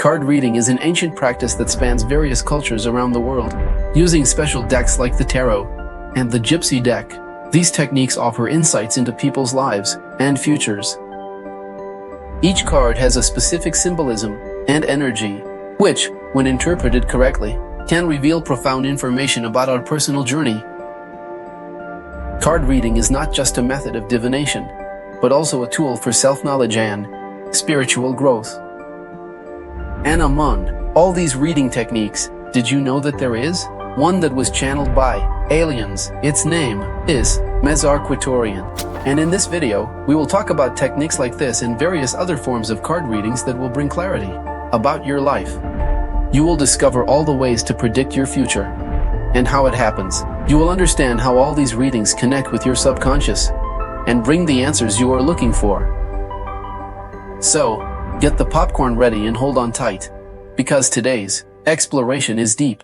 Card reading is an ancient practice that spans various cultures around the world, using special decks like the tarot and the Gypsy Deck. These techniques offer insights into people's lives and futures. Each card has a specific symbolism and energy, which, when interpreted correctly, can reveal profound information about our personal journey. Card reading is not just a method of divination, but also a tool for self-knowledge and spiritual growth. And among all these reading techniques, did you know that there is one that was channeled by aliens? Its name is Arcturian. And in this video, we will talk about techniques like this and various other forms of card readings that will bring clarity about your life. You will discover all the ways to predict your future and how it happens. You will understand how all these readings connect with your subconscious and bring the answers you are looking for. So, get the popcorn ready and hold on tight, because today's exploration is deep.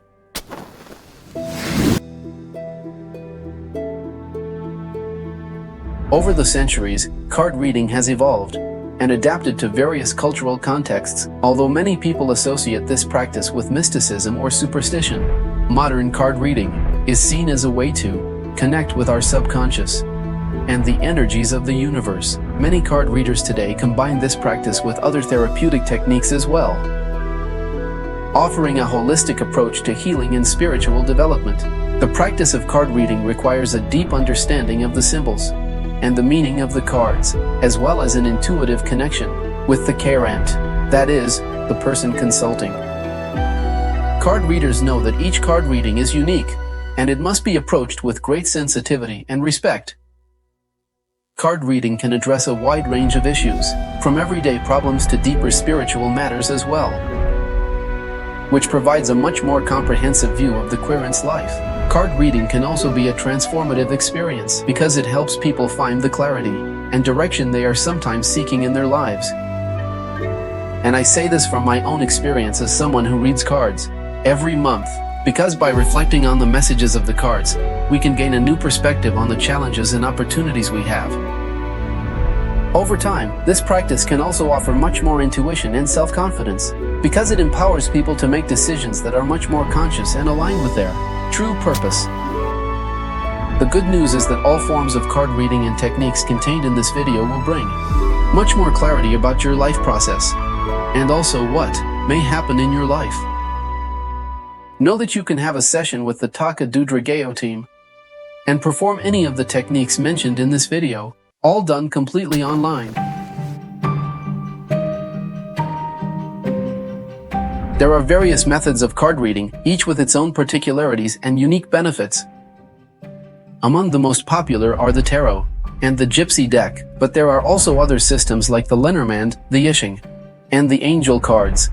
Over the centuries, card reading has evolved and adapted to various cultural contexts, although many people associate this practice with mysticism or superstition. Modern card reading is seen as a way to connect with our subconscious and the energies of the universe. Many card readers today combine this practice with other therapeutic techniques as well, offering a holistic approach to healing and spiritual development. The practice of card reading requires a deep understanding of the symbols and the meaning of the cards, as well as an intuitive connection with the carant, that is, the person consulting. Card readers know that each card reading is unique, and it must be approached with great sensitivity and respect. Card reading can address a wide range of issues, from everyday problems to deeper spiritual matters as well, which provides a much more comprehensive view of the querent's life. Card reading can also be a transformative experience because it helps people find the clarity and direction they are sometimes seeking in their lives. And I say this from my own experience as someone who reads cards every month, because by reflecting on the messages of the cards, we can gain a new perspective on the challenges and opportunities we have. Over time, this practice can also offer much more intuition and self-confidence, because it empowers people to make decisions that are much more conscious and aligned with their true purpose. The good news is that all forms of card reading and techniques contained in this video will bring much more clarity about your life process, and also what may happen in your life. Know that you can have a session with the Taka Dudrageo team and perform any of the techniques mentioned in this video, all done completely online. There are various methods of card reading, each with its own particularities and unique benefits. Among the most popular are the tarot and the Gypsy Deck, but there are also other systems like the Lenormand, the Yishing, and the Angel cards.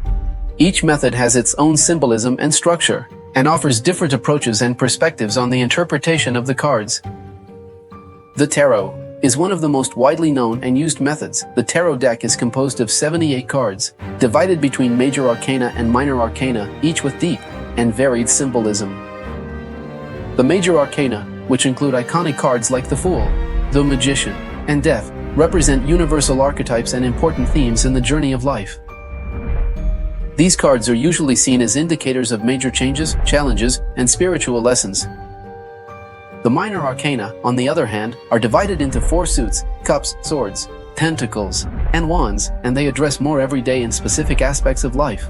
Each method has its own symbolism and structure, and offers different approaches and perspectives on the interpretation of the cards. The tarot is one of the most widely known and used methods. The tarot deck is composed of 78 cards, divided between major arcana and minor arcana, each with deep and varied symbolism. The major arcana, which include iconic cards like the Fool, the Magician, and Death, represent universal archetypes and important themes in the journey of life. These cards are usually seen as indicators of major changes, challenges, and spiritual lessons. The minor arcana, on the other hand, are divided into 4 suits: cups, swords, pentacles, and wands, and they address more everyday and specific aspects of life,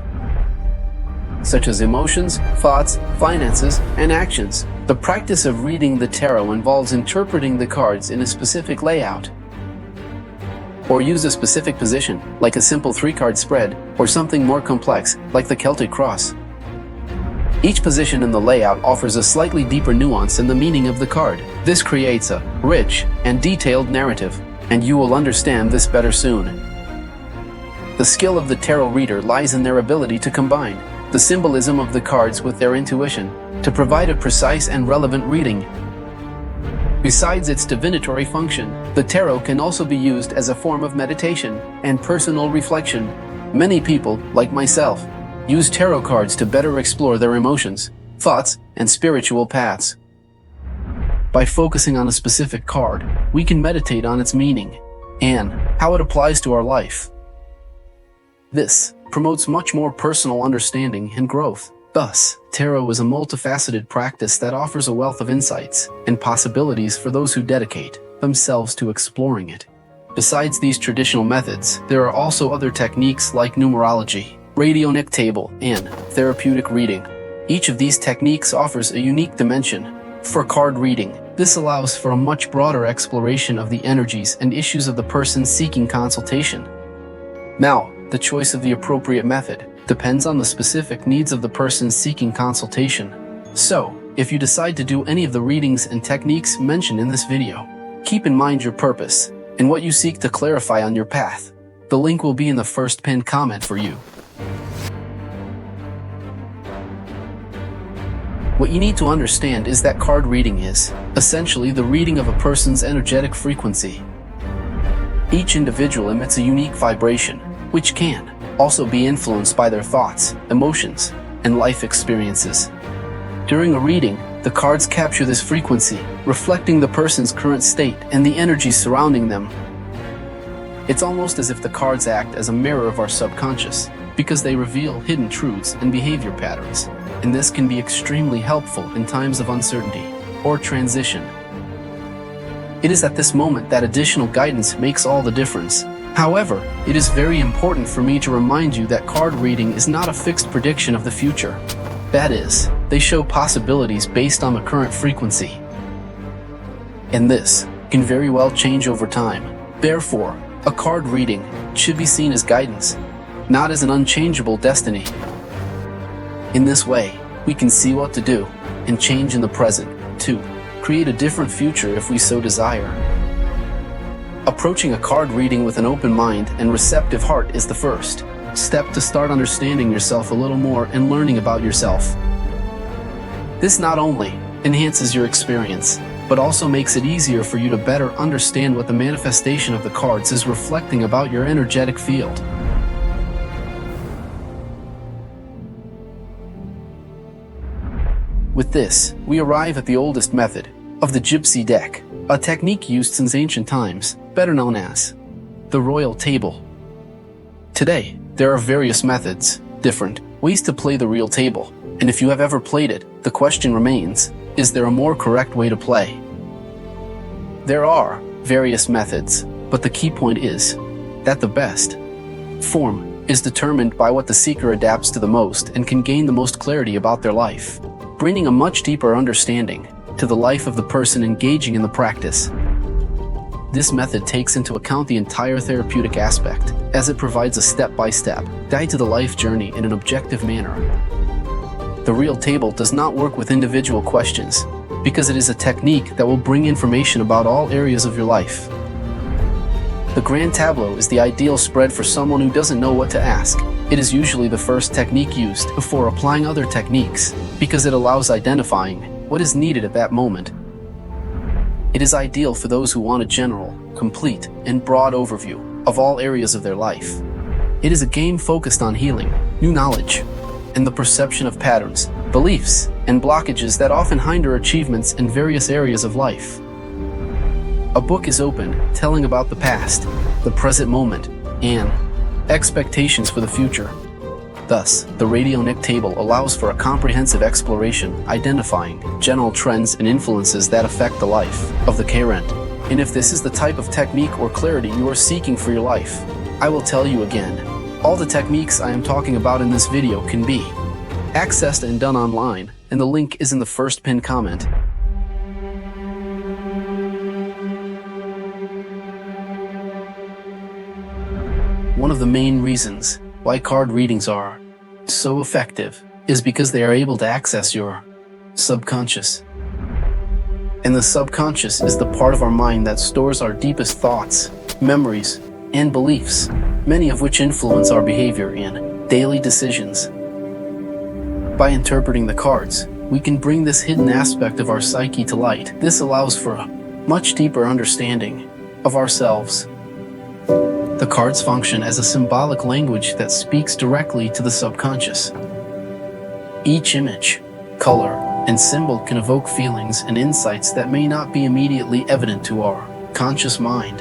such as emotions, thoughts, finances, and actions. The practice of reading the tarot involves interpreting the cards in a specific layout, or use a specific position, like a simple 3-card spread, or something more complex, like the Celtic cross. Each position in the layout offers a slightly deeper nuance in the meaning of the card. This creates a rich and detailed narrative, and you will understand this better soon. The skill of the tarot reader lies in their ability to combine the symbolism of the cards with their intuition to provide a precise and relevant reading. Besides its divinatory function, the tarot can also be used as a form of meditation and personal reflection. Many people, like myself, use tarot cards to better explore their emotions, thoughts, and spiritual paths. By focusing on a specific card, we can meditate on its meaning and how it applies to our life. This promotes much more personal understanding and growth. Thus, tarot is a multifaceted practice that offers a wealth of insights and possibilities for those who dedicate themselves to exploring it. Besides these traditional methods, there are also other techniques like numerology, radionic table, and therapeutic reading. Each of these techniques offers a unique dimension. For card reading, this allows for a much broader exploration of the energies and issues of the person seeking consultation. Now, the choice of the appropriate method depends on the specific needs of the person seeking consultation. So, if you decide to do any of the readings and techniques mentioned in this video, keep in mind your purpose and what you seek to clarify on your path. The link will be in the first pinned comment for you. What you need to understand is that card reading is essentially the reading of a person's energetic frequency. Each individual emits a unique vibration, which can also be influenced by their thoughts, emotions, and life experiences. During a reading, the cards capture this frequency, reflecting the person's current state and the energy surrounding them. It's almost as if the cards act as a mirror of our subconscious, because they reveal hidden truths and behavior patterns, and this can be extremely helpful in times of uncertainty or transition. It is at this moment that additional guidance makes all the difference. However, it is very important for me to remind you that card reading is not a fixed prediction of the future. That is, they show possibilities based on the current frequency. And this can very well change over time. Therefore, a card reading should be seen as guidance, not as an unchangeable destiny. In this way, we can see what to do and change in the present to create a different future if we so desire. Approaching a card reading with an open mind and receptive heart is the first step to start understanding yourself a little more and learning about yourself. This not only enhances your experience, but also makes it easier for you to better understand what the manifestation of the cards is reflecting about your energetic field. With this, we arrive at the oldest method of the Gypsy Deck, a technique used since ancient times, better known as the Royal Table. Today, there are various methods, different ways to play the real table, and if you have ever played it, the question remains, is there a more correct way to play? There are various methods, but the key point is that the best form is determined by what the seeker adapts to the most and can gain the most clarity about their life, bringing a much deeper understanding to the life of the person engaging in the practice. This method takes into account the entire therapeutic aspect, as it provides a step-by-step guide to the life journey in an objective manner. The real table does not work with individual questions, because it is a technique that will bring information about all areas of your life. The grand tableau is the ideal spread for someone who doesn't know what to ask. It is usually the first technique used before applying other techniques, because it allows identifying what is needed at that moment. It is ideal for those who want a general, complete, and broad overview of all areas of their life. It is a game focused on healing, new knowledge, and the perception of patterns, beliefs, and blockages that often hinder achievements in various areas of life. A book is open, telling about the past, the present moment, and expectations for the future. Thus, the radionic table allows for a comprehensive exploration, identifying general trends and influences that affect the life of the current. And if this is the type of technique or clarity you are seeking for your life, I will tell you again, all the techniques I am talking about in this video can be accessed and done online, and the link is in the first pinned comment. One of the main reasons why card readings are so effective is because they are able to access your subconscious. And the subconscious is the part of our mind that stores our deepest thoughts, memories, and beliefs, many of which influence our behavior and daily decisions. By interpreting the cards, we can bring this hidden aspect of our psyche to light. This allows for a much deeper understanding of ourselves. The cards function as a symbolic language that speaks directly to the subconscious. Each image, color, and symbol can evoke feelings and insights that may not be immediately evident to our conscious mind.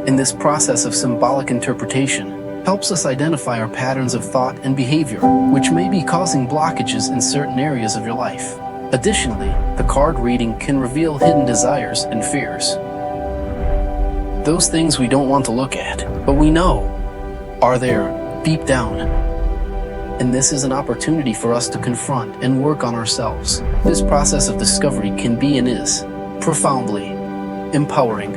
In this process of symbolic interpretation, helps us identify our patterns of thought and behavior, which may be causing blockages in certain areas of your life. Additionally, the card reading can reveal hidden desires and fears. Those things we don't want to look at, but we know are there deep down. And this is an opportunity for us to confront and work on ourselves. This process of discovery can be and is profoundly empowering,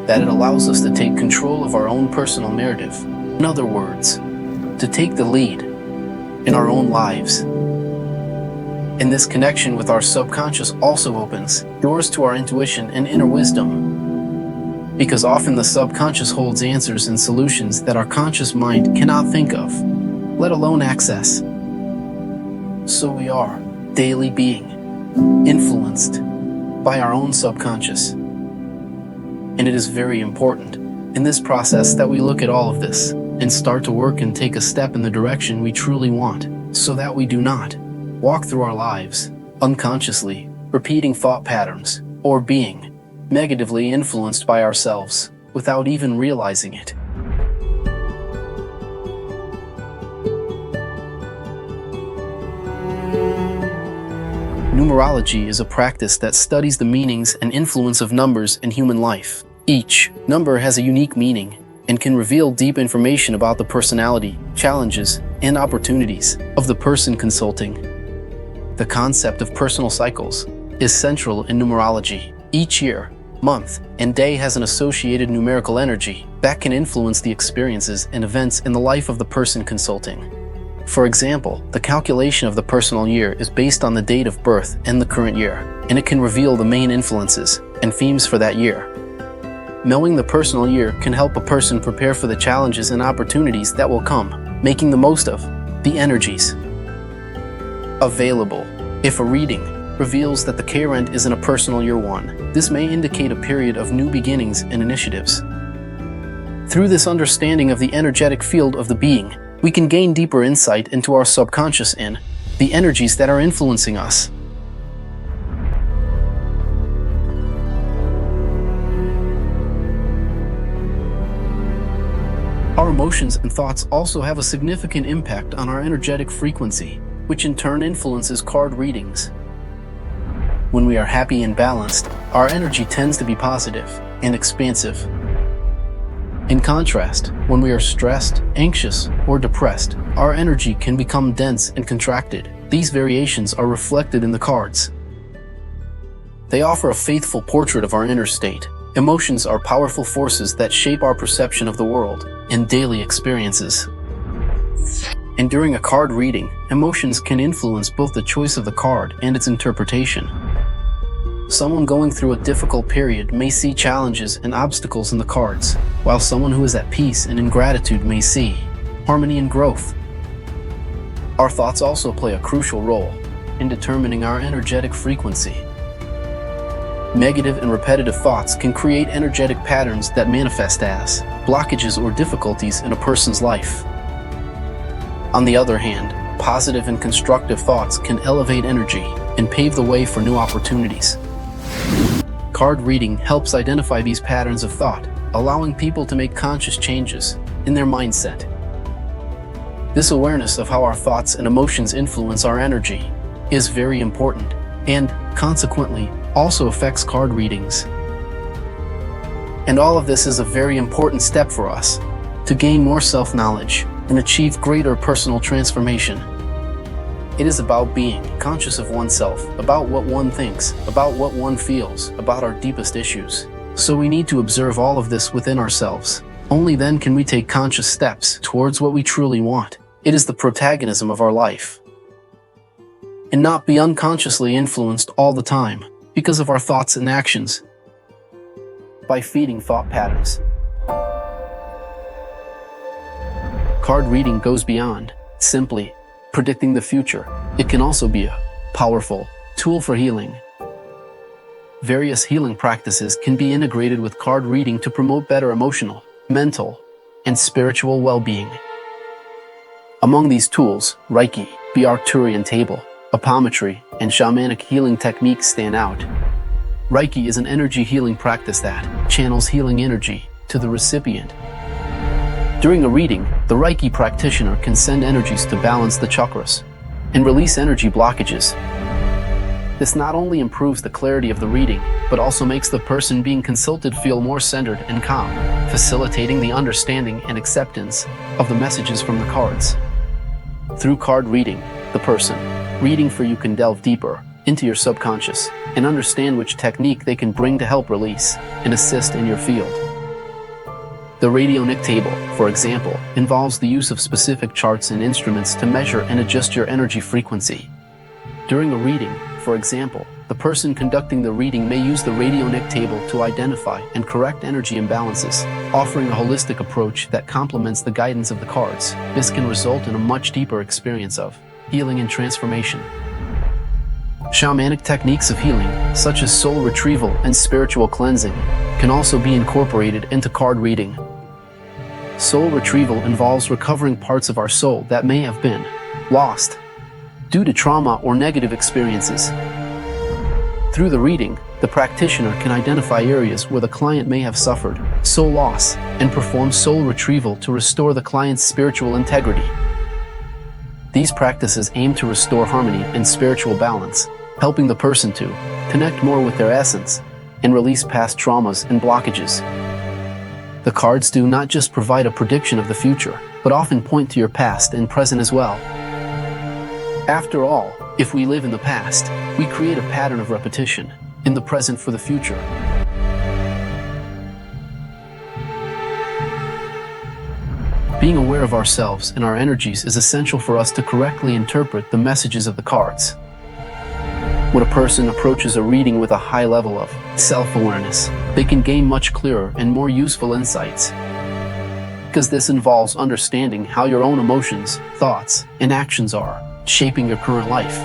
that it allows us to take control of our own personal narrative. In other words, to take the lead in our own lives. And this connection with our subconscious also opens doors to our intuition and inner wisdom, because often the subconscious holds answers and solutions that our conscious mind cannot think of, let alone access. So we are daily being influenced by our own subconscious. And it is very important in this process that we look at all of this and start to work and take a step in the direction we truly want, so that we do not walk through our lives unconsciously repeating thought patterns or being negatively influenced by ourselves without even realizing it. Numerology is a practice that studies the meanings and influence of numbers in human life. Each number has a unique meaning and can reveal deep information about the personality, challenges, and opportunities of the person consulting. The concept of personal cycles is central in numerology. Each year, month, and day has an associated numerical energy that can influence the experiences and events in the life of the person consulting. For example, the calculation of the personal year is based on the date of birth and the current year, and it can reveal the main influences and themes for that year. Knowing the personal year can help a person prepare for the challenges and opportunities that will come, making the most of the energies available. If a reading reveals that the K-rent is in a personal year 1, this may indicate a period of new beginnings and initiatives. Through this understanding of the energetic field of the being, we can gain deeper insight into our subconscious and the energies that are influencing us. Our emotions and thoughts also have a significant impact on our energetic frequency, which in turn influences card readings. When we are happy and balanced, our energy tends to be positive and expansive. In contrast, when we are stressed, anxious, or depressed, our energy can become dense and contracted. These variations are reflected in the cards. They offer a faithful portrait of our inner state. Emotions are powerful forces that shape our perception of the world and daily experiences. And during a card reading, emotions can influence both the choice of the card and its interpretation. Someone going through a difficult period may see challenges and obstacles in the cards, while someone who is at peace and in gratitude may see harmony and growth. Our thoughts also play a crucial role in determining our energetic frequency. Negative and repetitive thoughts can create energetic patterns that manifest as blockages or difficulties in a person's life. On the other hand, positive and constructive thoughts can elevate energy and pave the way for new opportunities. Card reading helps identify these patterns of thought, allowing people to make conscious changes in their mindset. This awareness of how our thoughts and emotions influence our energy is very important, and consequently also affects card readings. And all of this is a very important step for us to gain more self-knowledge and achieve greater personal transformation. It is about being conscious of oneself, about what one thinks, about what one feels, about our deepest issues. So we need to observe all of this within ourselves. Only then can we take conscious steps towards what we truly want. It is the protagonism of our life. And not be unconsciously influenced all the time because of our thoughts and actions by feeding thought patterns. Card reading goes beyond simply predicting the future. It can also be a powerful tool for healing. Various healing practices can be integrated with card reading to promote better emotional, mental, and spiritual well-being. Among these tools, Reiki, the Arcturian Table, apometry, and shamanic healing techniques stand out. Reiki is an energy healing practice that channels healing energy to the recipient, During a reading, the Reiki practitioner can send energies to balance the chakras and release energy blockages. This not only improves the clarity of the reading, but also makes the person being consulted feel more centered and calm, facilitating the understanding and acceptance of the messages from the cards. Through card reading, the person reading for you can delve deeper into your subconscious and understand which technique they can bring to help release and assist in your field. The radionic table, for example, involves the use of specific charts and instruments to measure and adjust your energy frequency. During a reading, for example, the person conducting the reading may use the radionic table to identify and correct energy imbalances, offering a holistic approach that complements the guidance of the cards. This can result in a much deeper experience of healing and transformation. Shamanic techniques of healing, such as soul retrieval and spiritual cleansing, can also be incorporated into card reading. Soul retrieval involves recovering parts of our soul that may have been lost due to trauma or negative experiences. Through the reading, the practitioner can identify areas where the client may have suffered soul loss and perform soul retrieval to restore the client's spiritual integrity. These practices aim to restore harmony and spiritual balance, helping the person to connect more with their essence and release past traumas and blockages. The cards do not just provide a prediction of the future, but often point to your past and present as well. After all, if we live in the past, we create a pattern of repetition in the present for the future. Being aware of ourselves and our energies is essential for us to correctly interpret the messages of the cards. When a person approaches a reading with a high level of self-awareness, they can gain much clearer and more useful insights. Because this involves understanding how your own emotions, thoughts, and actions are shaping your current life.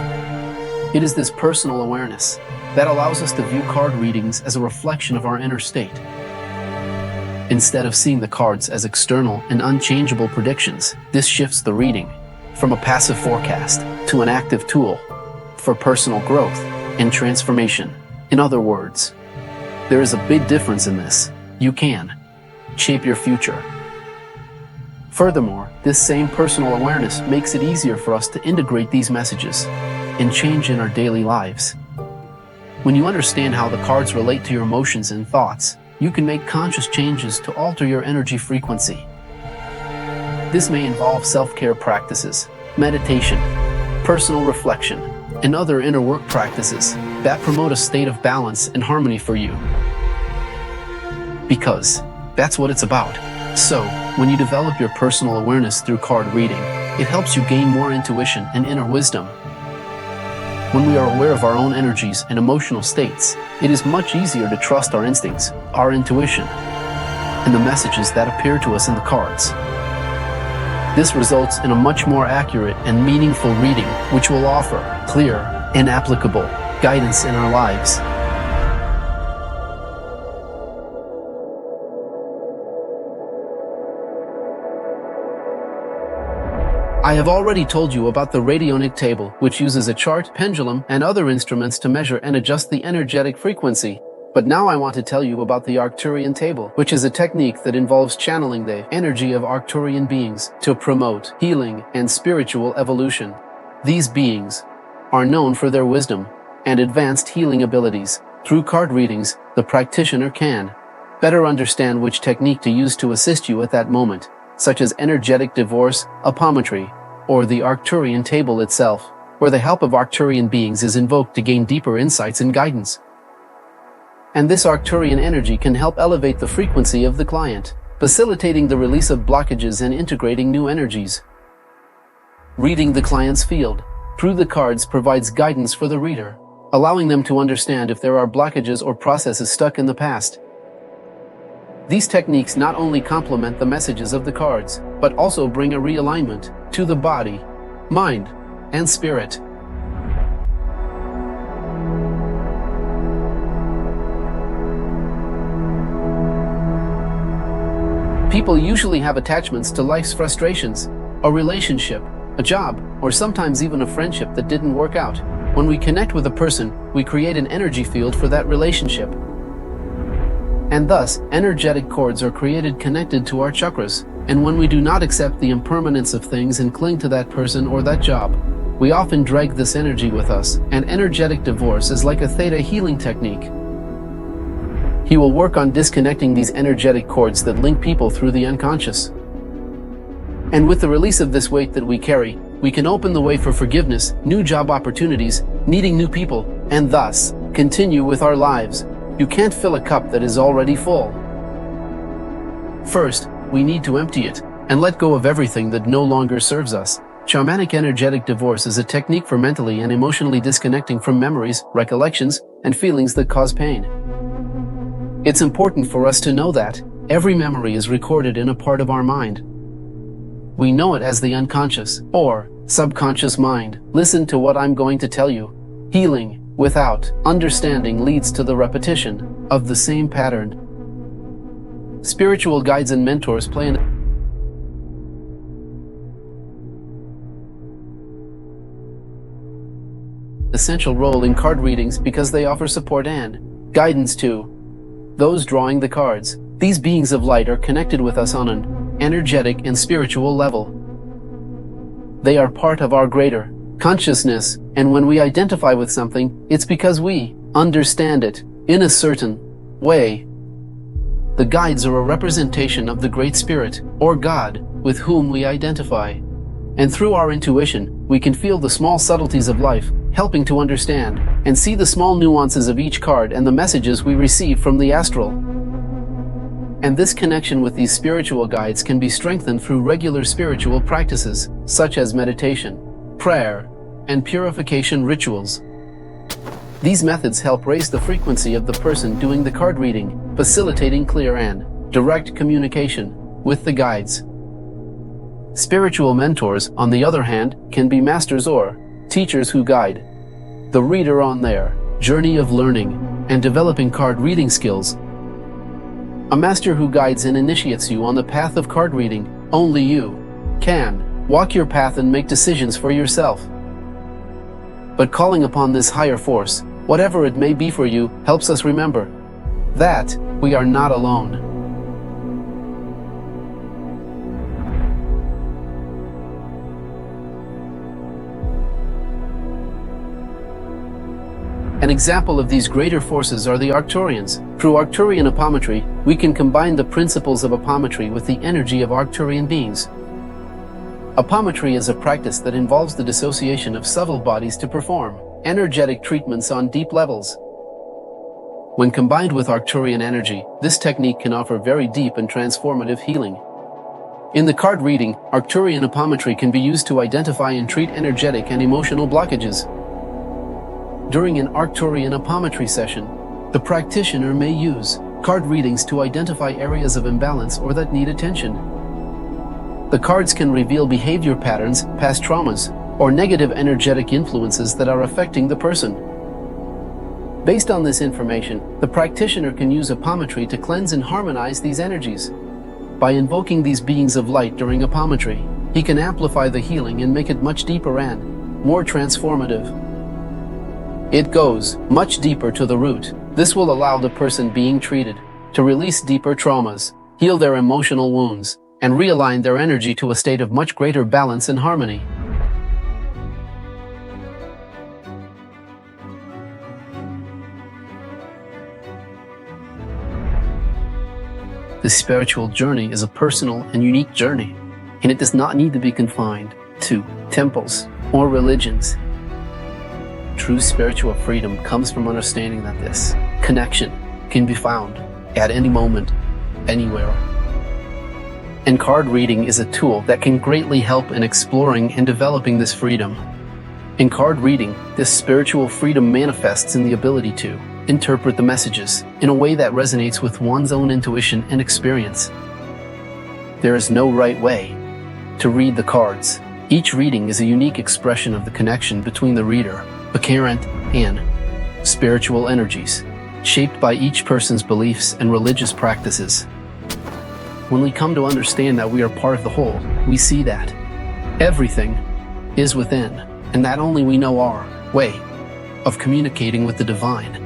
It is this personal awareness that allows us to view card readings as a reflection of our inner state. Instead of seeing the cards as external and unchangeable predictions, this shifts the reading from a passive forecast to an active tool for personal growth and transformation. In other words, there is a big difference in this. You can shape your future. Furthermore, this same personal awareness makes it easier for us to integrate these messages and change in our daily lives. When you understand how the cards relate to your emotions and thoughts, you can make conscious changes to alter your energy frequency. This may involve self-care practices, meditation, personal reflection, and other inner work practices that promote a state of balance and harmony for you. Because that's what it's about. So, when you develop your personal awareness through card reading, it helps you gain more intuition and inner wisdom. When we are aware of our own energies and emotional states, it is much easier to trust our instincts, our intuition, and the messages that appear to us in the cards. This results in a much more accurate and meaningful reading, which will offer clear and applicable guidance in our lives. I have already told you about the radionic table, which uses a chart, pendulum, and other instruments to measure and adjust the energetic frequency. But now I want to tell you about the Arcturian Table, which is a technique that involves channeling the energy of Arcturian beings to promote healing and spiritual evolution. These beings are known for their wisdom and advanced healing abilities. Through card readings, the practitioner can better understand which technique to use to assist you at that moment, such as energetic divorce, apometry, or the Arcturian Table itself, where the help of Arcturian beings is invoked to gain deeper insights and guidance. And this Arcturian energy can help elevate the frequency of the client, facilitating the release of blockages and integrating new energies. Reading the client's field through the cards provides guidance for the reader, allowing them to understand if there are blockages or processes stuck in the past. These techniques not only complement the messages of the cards, but also bring a realignment to the body, mind, and spirit. People usually have attachments to life's frustrations, a relationship, a job, or sometimes even a friendship that didn't work out. When we connect with a person, we create an energy field for that relationship. And thus, energetic cords are created connected to our chakras, And when we do not accept the impermanence of things and cling to that person or that job, we often drag this energy with us, and energetic divorce is like a theta healing technique. He will work on disconnecting these energetic cords that link people through the unconscious. And with the release of this weight that we carry, we can open the way for forgiveness, new job opportunities, meeting new people, and thus continue with our lives. You can't fill a cup that is already full. First, we need to empty it and let go of everything that no longer serves us. Shamanic energetic divorce is a technique for mentally and emotionally disconnecting from memories, recollections, and feelings that cause pain. It's important for us to know that every memory is recorded in a part of our mind. We know it as the unconscious or subconscious mind. Listen to what I'm going to tell you. Healing without understanding leads to the repetition of the same pattern. Spiritual guides and mentors play an essential role in card readings because they offer support and guidance to those drawing the cards. These beings of light are connected with us on an energetic and spiritual level. They are part of our greater consciousness, and when we identify with something, it's because we understand it in a certain way. The guides are a representation of the Great Spirit, or God, with whom we identify. And through our intuition, we can feel the small subtleties of life, helping to understand and see the small nuances of each card and the messages we receive from the astral. And this connection with these spiritual guides can be strengthened through regular spiritual practices, such as meditation, prayer, and purification rituals. These methods help raise the frequency of the person doing the card reading, facilitating clear and direct communication with the guides. Spiritual mentors, on the other hand, can be masters or teachers who guide the reader on their journey of learning and developing card reading skills. A master who guides and initiates you on the path of card reading. Only you can walk your path and make decisions for yourself. But calling upon this higher force, whatever it may be for you, helps us remember that we are not alone. An example of these greater forces are the Arcturians. Through Arcturian apometry, we can combine the principles of apometry with the energy of Arcturian beings. Apometry is a practice that involves the dissociation of subtle bodies to perform energetic treatments on deep levels. When combined with Arcturian energy, this technique can offer very deep and transformative healing. In the card reading, Arcturian apometry can be used to identify and treat energetic and emotional blockages. During an Arcturian apometry session, the practitioner may use card readings to identify areas of imbalance or that need attention. The cards can reveal behavior patterns, past traumas, or negative energetic influences that are affecting the person. Based on this information, the practitioner can use apometry to cleanse and harmonize these energies. By invoking these beings of light during apometry, he can amplify the healing and make it much deeper and more transformative. It goes much deeper to the root. This will allow the person being treated to release deeper traumas, heal their emotional wounds, and realign their energy to a state of much greater balance and harmony. The spiritual journey is a personal and unique journey, and it does not need to be confined to temples or religions. True spiritual freedom comes from understanding that this connection can be found at any moment, anywhere. And card reading is a tool that can greatly help in exploring and developing this freedom. In card reading, this spiritual freedom manifests in the ability to interpret the messages in a way that resonates with one's own intuition and experience. There is no right way to read the cards. Each reading is a unique expression of the connection between the reader, the current, and spiritual energies, shaped by each person's beliefs and religious practices. When we come to understand that we are part of the whole, we see that everything is within, and that only we know our way of communicating with the divine.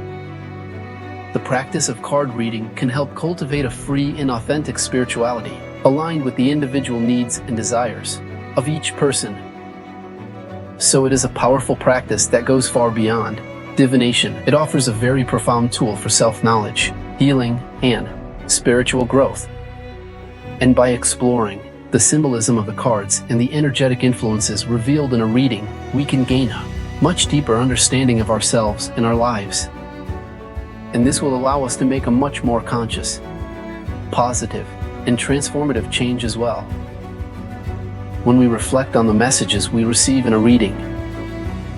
The practice of card reading can help cultivate a free and authentic spirituality, aligned with the individual needs and desires of each person. So it is a powerful practice that goes far beyond divination. It offers a very profound tool for self-knowledge, healing, and spiritual growth. And by exploring the symbolism of the cards and the energetic influences revealed in a reading, we can gain a much deeper understanding of ourselves and our lives. And this will allow us to make a much more conscious, positive, and transformative change as well. When we reflect on the messages we receive in a reading,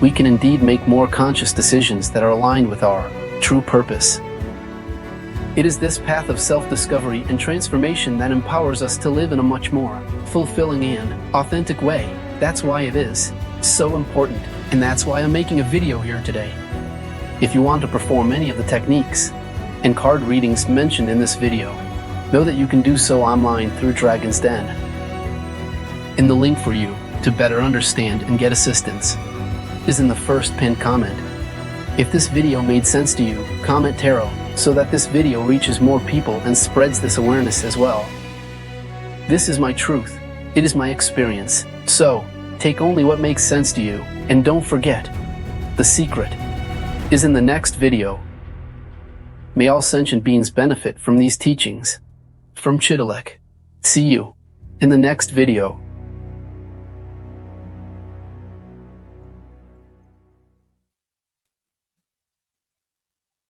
we can indeed make more conscious decisions that are aligned with our true purpose. It is this path of self-discovery and transformation that empowers us to live in a much more fulfilling and authentic way. That's why it is so important, and that's why I'm making a video here today. If you want to perform any of the techniques and card readings mentioned in this video, know that you can do so online through Dragon's Den. And the link for you to better understand and get assistance is in the first pinned comment. If this video made sense to you, comment tarot so that this video reaches more people and spreads this awareness as well. This is my truth. It is my experience. So, take only what makes sense to you, and don't forget, the secret is in the next video. May all sentient beings benefit from these teachings. From Chidalek. See you in the next video.